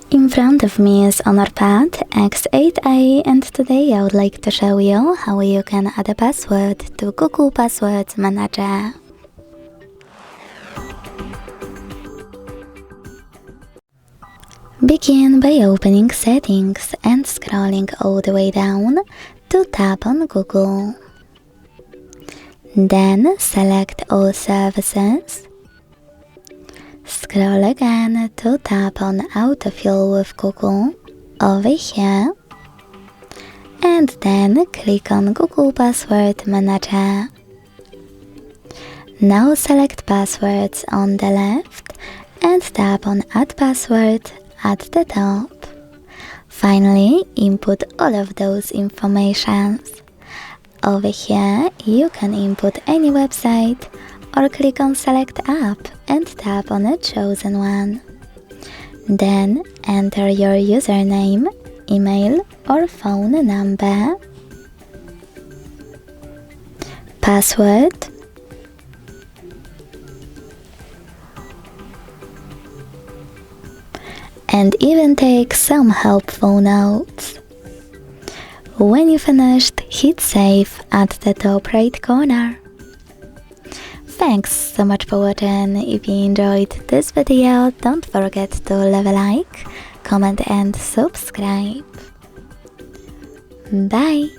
In front of me is HONOR Pad X8a, and today I would like to show you how you can add a password to Google Password Manager. Begin by opening Settings and scrolling all the way down to tap on Google. Then select All Services. Scroll again to tap on Autofill with Google over here, and then click on Google Password Manager. Now select Passwords on the left and tap on Add Password at the top. Finally, input all of those informations. Over here, you can input any website or click on Select App and tap on a chosen one. Then enter your username, email or phone number, password, and even take some helpful notes. When you finished, hit save at the top right corner. Thanks so much for watching. If you enjoyed this video, don't forget to leave a like, comment and subscribe. Bye!